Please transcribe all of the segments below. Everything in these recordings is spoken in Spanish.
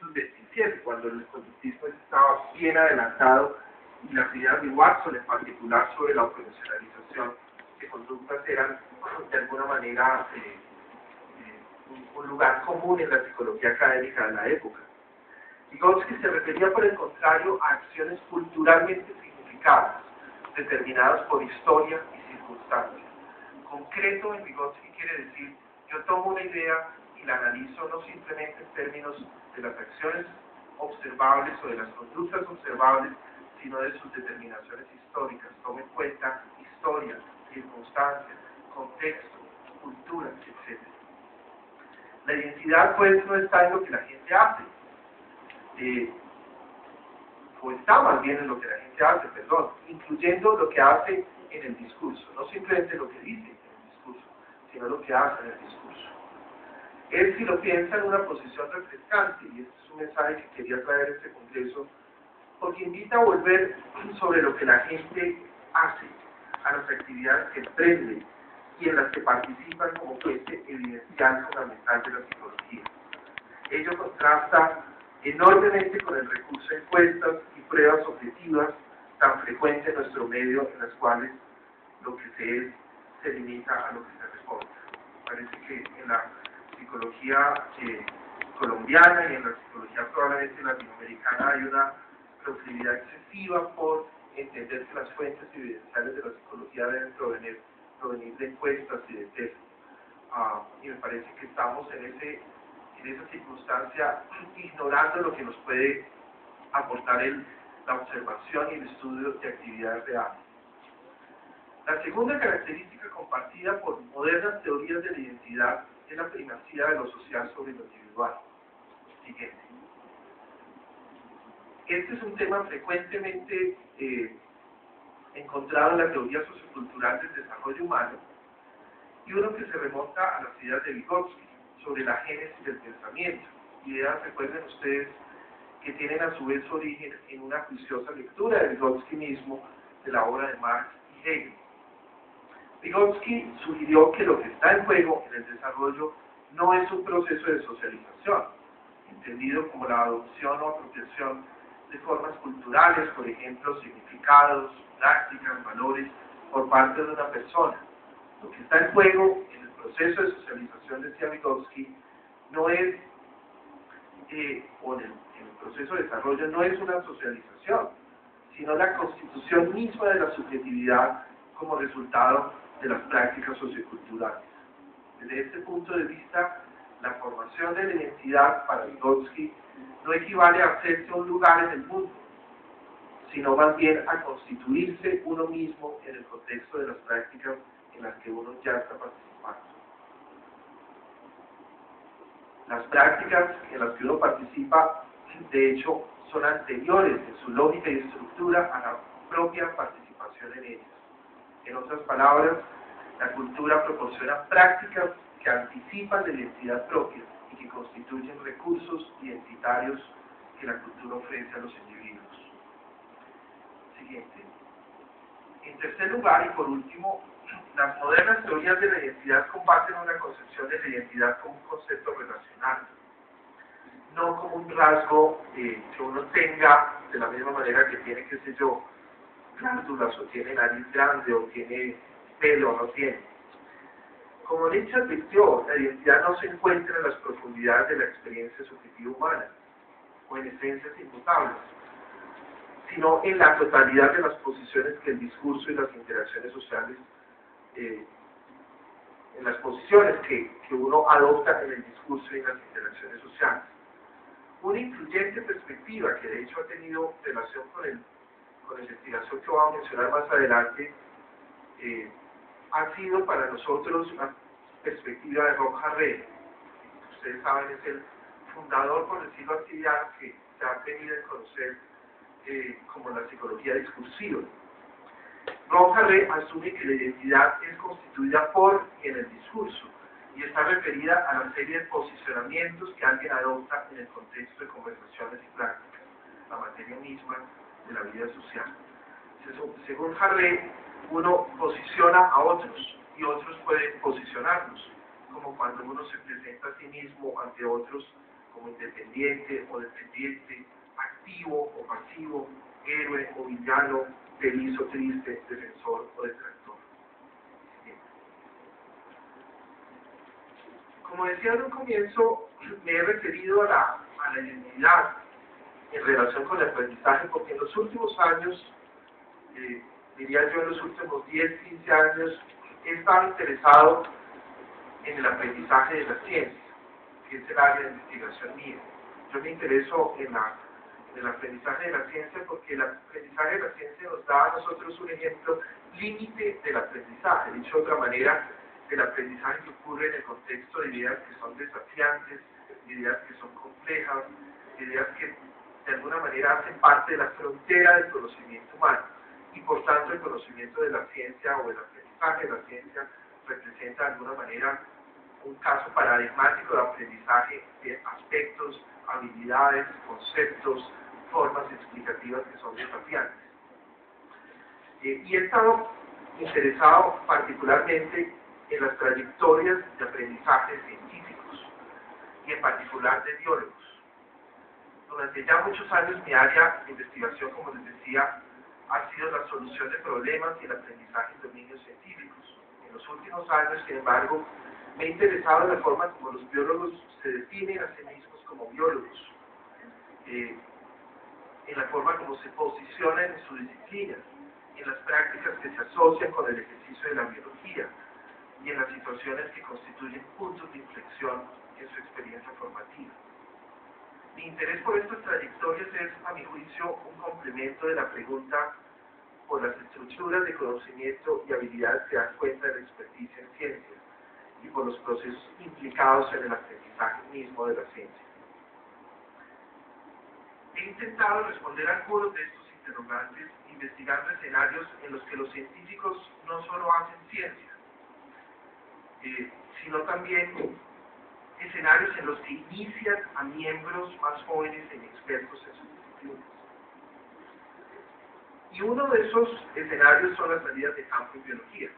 1927, cuando el conductismo estaba bien adelantado y las ideas de Watson en particular sobre la operacionalización de conductas eran de alguna manera un lugar común en la psicología académica de la época. Vygotsky se refería por el contrario a acciones culturalmente significadas, determinadas por historia y circunstancias. Concreto en Vygotsky quiere decir, yo tomo una idea y la analizo no simplemente en términos de las acciones observables o de las conductas observables, sino de sus determinaciones históricas. Tomo en cuenta historia, circunstancias, contexto, cultura, etc. La identidad, pues, no está en lo que la gente hace, o está más bien en lo que la gente hace, perdón, incluyendo lo que hace en el discurso, no simplemente lo que dice en el discurso, sino lo que hace en el discurso. Él, si lo piensa, en una posición refrescante, y este es un mensaje que quería traer a este congreso, porque invita a volver sobre lo que la gente hace, a las actividades que emprende y en las que participan como fuente evidencial fundamental de la psicología. Ello contrasta enormemente con el recurso a encuestas y pruebas objetivas tan frecuente en nuestro medio, en las cuales lo que se es se limita a lo que se reporta. Parece que en la psicología colombiana y en la psicología probablemente latinoamericana hay una proclividad excesiva por entender que las fuentes evidenciales de la psicología deben provenir de encuestas y de test. Y me parece que estamos en esa circunstancia ignorando lo que nos puede aportar la observación y el estudio de actividades reales. La segunda característica compartida por modernas teorías de la identidad es la primacía de lo social sobre lo individual. Siguiente. Este es un tema frecuentemente encontrado en la teoría sociocultural del desarrollo humano y uno que se remonta a las ideas de Vygotsky sobre la génesis del pensamiento. Ideas, recuerden ustedes, que tienen a su vez origen en una juiciosa lectura de Vygotsky mismo de la obra de Marx y Hegel. Vygotsky sugirió que lo que está en juego en el desarrollo no es un proceso de socialización, entendido como la adopción o apropiación de formas culturales, por ejemplo, significados, prácticas, valores, por parte de una persona. Lo que está en juego en el proceso de socialización, decía Vygotsky, no es, o en el proceso de desarrollo, no es una socialización, sino la constitución misma de la subjetividad como resultado de las prácticas socioculturales. Desde este punto de vista, la formación de la identidad para Vygotsky no equivale a hacerse un lugar en el mundo, sino más bien a constituirse uno mismo en el contexto de las prácticas en las que uno ya está participando. Las prácticas en las que uno participa, de hecho, son anteriores en su lógica y estructura a la propia participación en ellas. En otras palabras, la cultura proporciona prácticas que anticipan la identidad propia y que constituyen recursos identitarios que la cultura ofrece a los individuos. Siguiente. En tercer lugar y por último, las modernas teorías de la identidad comparten una concepción de la identidad como un concepto relacional, no como un rasgo que uno tenga de la misma manera que tiene, qué sé yo, glándulas, o tiene nariz grande, o tiene pelo, o no tiene. Como Nietzsche advirtió, la identidad no se encuentra en las profundidades de la experiencia subjetiva humana, o en esencias inmutables, sino en la totalidad de las posiciones que el discurso y las interacciones sociales, en las posiciones que uno adopta en el discurso y en las interacciones sociales. Una influyente perspectiva que de hecho ha tenido relación con la investigación que vamos a mencionar más adelante, ha sido para nosotros la perspectiva de Ron Harrell. Ustedes saben, es el fundador, por decirlo así, de algo que se ha tenido a conocer como la psicología discursiva. Ron Harrell asume que la identidad es constituida por y en el discurso, y está referida a la serie de posicionamientos que alguien adopta en el contexto de conversaciones y prácticas, la materia misma de la vida social. Según Harrell, uno posiciona a otros y otros pueden posicionarnos, como cuando uno se presenta a sí mismo ante otros como independiente o dependiente, activo o pasivo, héroe o villano, feliz o triste, defensor o detractor. Como decía en un comienzo, me he referido a la identidad en relación con el aprendizaje, porque en los últimos años, diría yo en los últimos 10, 15 años, he estado interesado en el aprendizaje de la ciencia, que es el área de investigación mía. Yo me intereso en el aprendizaje de la ciencia porque el aprendizaje de la ciencia nos da a nosotros un ejemplo límite del aprendizaje, dicho de otra manera, del aprendizaje que ocurre en el contexto de ideas que son desafiantes, de ideas que son complejas, de ideas que de alguna manera hacen parte de la frontera del conocimiento humano, y por tanto el conocimiento de la ciencia o el aprendizaje de la ciencia representa de alguna manera un caso paradigmático de aprendizaje de aspectos, habilidades, conceptos, formas explicativas que son desafiantes. Y he estado interesado particularmente en las trayectorias de aprendizaje de científicos y en particular de biólogos. Durante ya muchos años mi área de investigación, como les decía, ha sido la solución de problemas y el aprendizaje en dominios científicos. En los últimos años, sin embargo, me he interesado en la forma como los biólogos se definen a sí mismos como biólogos, en la forma como se posicionan en su disciplina, en las prácticas que se asocian con el ejercicio de la biología y en las situaciones que constituyen puntos de inflexión en su experiencia formativa. Mi interés por estas trayectorias es, a mi juicio, un complemento de la pregunta por las estructuras de conocimiento y habilidades que dan cuenta de la experticia en ciencia y por los procesos implicados en el aprendizaje mismo de la ciencia. He intentado responder a algunos de estos interrogantes investigando escenarios en los que los científicos no solo hacen ciencia, sino también escenarios en los que inician a miembros más jóvenes e expertos en sus disciplinas. Y uno de esos escenarios son las salidas de campo en biología.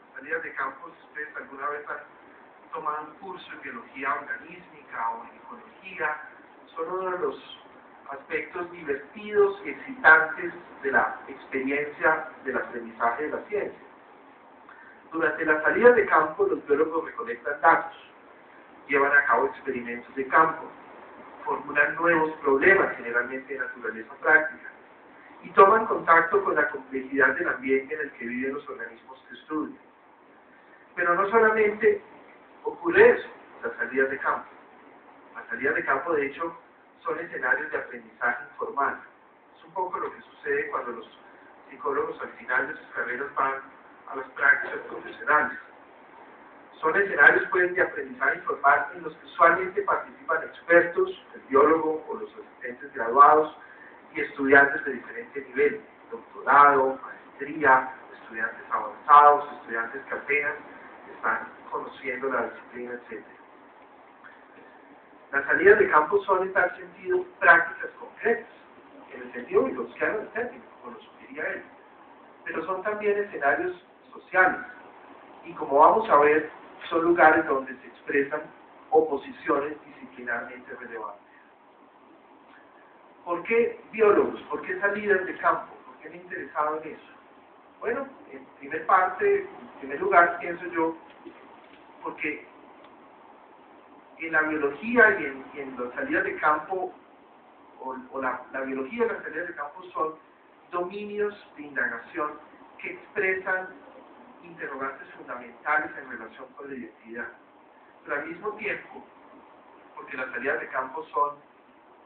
Las salidas de campo, si ustedes alguna vez han tomado un curso en biología organísmica o en ecología, son uno de los aspectos divertidos y excitantes de la experiencia del aprendizaje de la ciencia. Durante las salidas de campo, los biólogos recolectan datos, llevan a cabo experimentos de campo, formulan nuevos problemas, generalmente de naturaleza práctica, y toman contacto con la complejidad del ambiente en el que viven los organismos que estudian. Pero no solamente ocurre eso, las salidas de campo. Las salidas de campo, de hecho, son escenarios de aprendizaje informal. Es un poco lo que sucede cuando los psicólogos al final de sus carreras van a las prácticas profesionales. Son escenarios pues, de aprendizaje informal en los que usualmente participan expertos, el biólogo o los asistentes graduados y estudiantes de diferente nivel, doctorado, maestría, estudiantes avanzados, estudiantes que apenas están conociendo la disciplina, etc. Las salidas de campo son en tal sentido prácticas concretas, en el sentido biológico del término, como lo sugería él, pero son también escenarios sociales, y como vamos a ver, son lugares donde se expresan oposiciones disciplinarmente relevantes. ¿Por qué biólogos? ¿Por qué salidas de campo? ¿Por qué me he interesado en eso? Bueno, en primer lugar, pienso yo, porque en la biología y en las salidas de campo, la biología y las salidas de campo son dominios de indagación que expresan interrogantes fundamentales en relación con la identidad. Pero al mismo tiempo, porque las salidas de campo son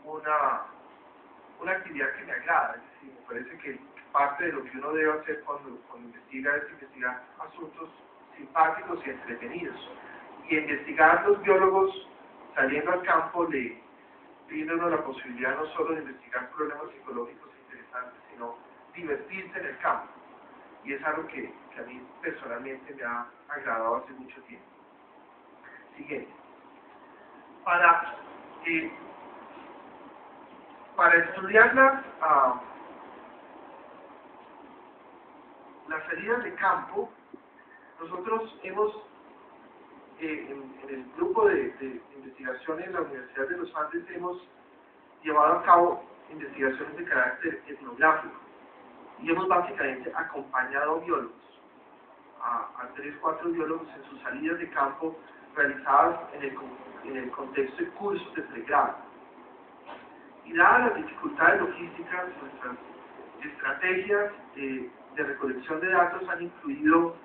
una actividad que me agrada, es decir, me parece que parte de lo que uno debe hacer cuando investiga es investigar asuntos simpáticos y entretenidos. Y investigar los biólogos saliendo al campo le brinda uno la posibilidad no solo de investigar problemas psicológicos interesantes, sino divertirse en el campo. Y es algo que a mí personalmente me ha agradado hace mucho tiempo. Siguiente. Para estudiar las salidas de campo, nosotros hemos en el grupo de investigación en la Universidad de los Andes hemos llevado a cabo investigaciones de carácter etnográfico y hemos básicamente acompañado a biólogos, a 3 o 4 biólogos en sus salidas de campo realizadas en el contexto de cursos de pregrado. Y dadas las dificultades logísticas, nuestras estrategias de recolección de datos han incluido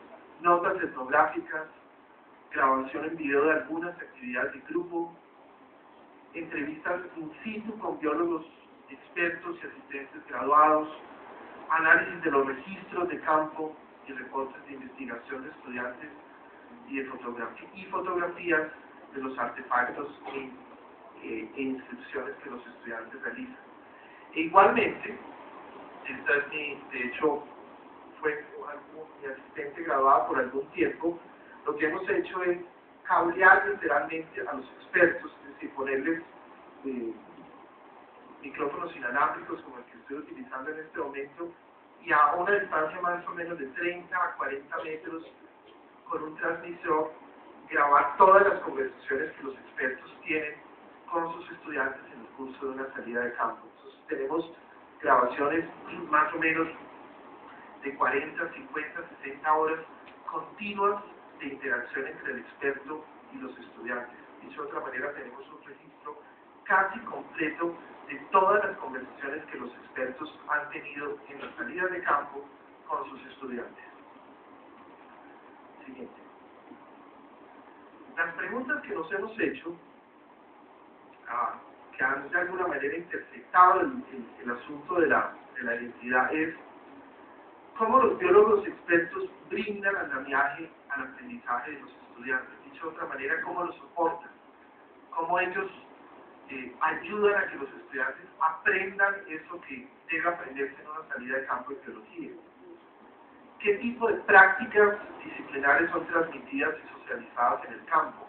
notas etnográficas, grabación en video de algunas actividades de grupo, entrevistas in situ con biólogos expertos y asistentes graduados, análisis de los registros de campo y reportes de investigación de estudiantes y fotografías de los artefactos e inscripciones que los estudiantes realizan. E igualmente, de hecho, fue mi asistente graduada por algún tiempo, lo que hemos hecho es cablear literalmente a los expertos, es decir, ponerles micrófonos inalámbricos como el que estoy utilizando en este momento, y a una distancia más o menos de 30 a 40 metros con un transmisor, grabar todas las conversaciones que los expertos tienen con sus estudiantes en el curso de una salida de campo. Entonces tenemos grabaciones más o menos de 40, 50, 60 horas continuas de interacción entre el experto y los estudiantes. Dicho de otra manera, tenemos un registro casi completo de todas las conversaciones que los expertos han tenido en las salidas de campo con sus estudiantes. Siguiente. Las preguntas que nos hemos hecho, que han de alguna manera intersectado el asunto de la identidad, es cómo los biólogos expertos brindan andamiaje al aprendizaje de los estudiantes. Dicho de otra manera, cómo lo soportan, cómo ellos ayudan a que los estudiantes aprendan eso que debe aprenderse en una salida de campo de biología. ¿Qué tipo de prácticas disciplinares son transmitidas y socializadas en el campo?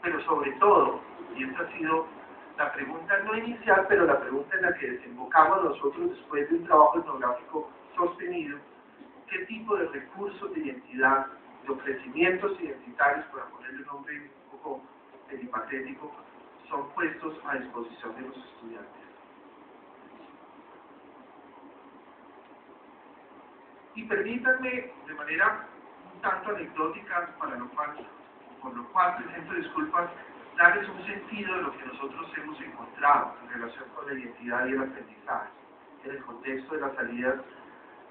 Pero sobre todo, y esta ha sido la pregunta no inicial, pero la pregunta en la que desembocamos nosotros después de un trabajo etnográfico sostenido, ¿qué tipo de recursos de identidad, de ofrecimientos identitarios, para ponerle un nombre un poco peripatético, son puestos a disposición de los estudiantes? Y permítanme, de manera un tanto anecdótica, por lo cual presento disculpas, darles un sentido de lo que nosotros hemos encontrado en relación con la identidad y el aprendizaje en el contexto de las salidas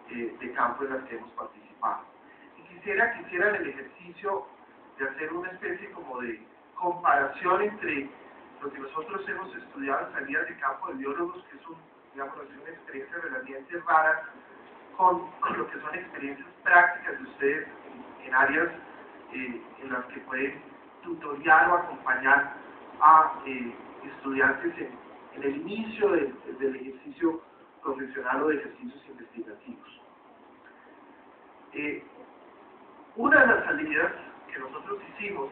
de campo en las que hemos participado. Y quisiera el ejercicio de hacer una especie como de comparación entre lo que nosotros hemos estudiado en salidas de campo de biólogos, que es una experiencia relativamente rara, con lo que son experiencias prácticas de ustedes en áreas en las que pueden tutoriar o acompañar a estudiantes en el inicio del ejercicio profesional o de ejercicios investigativos. Una de las salidas que nosotros hicimos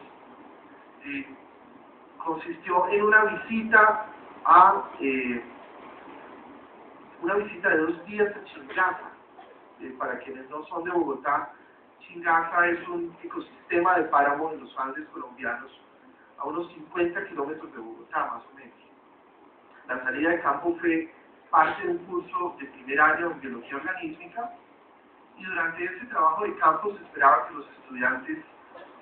consistió en una visita de 2 días a Chingaza. Para quienes no son de Bogotá, Chingaza es un ecosistema de páramo en los Andes colombianos, a unos 50 kilómetros de Bogotá, más o menos. La salida de campo fue parte de un curso de primer año en biología organísmica, y durante ese trabajo de campo se esperaba que los estudiantes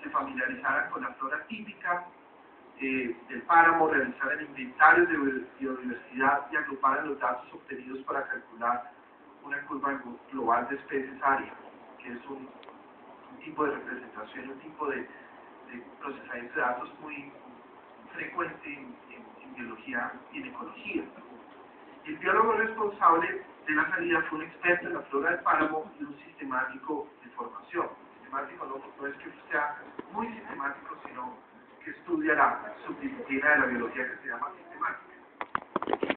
se familiarizaran con la flora típica del páramo, realizaran inventarios de biodiversidad y agruparan los datos obtenidos para calcular una curva global de especies área, que es un tipo de representación, un tipo de procesamiento de datos muy frecuente en biología y en ecología. El biólogo responsable de la salida fue un experto en la flora del páramo y un sistemático de formación. Sistemático no es que sea muy sistemático, sino que estudia la subdisciplina de la biología que se llama sistemática.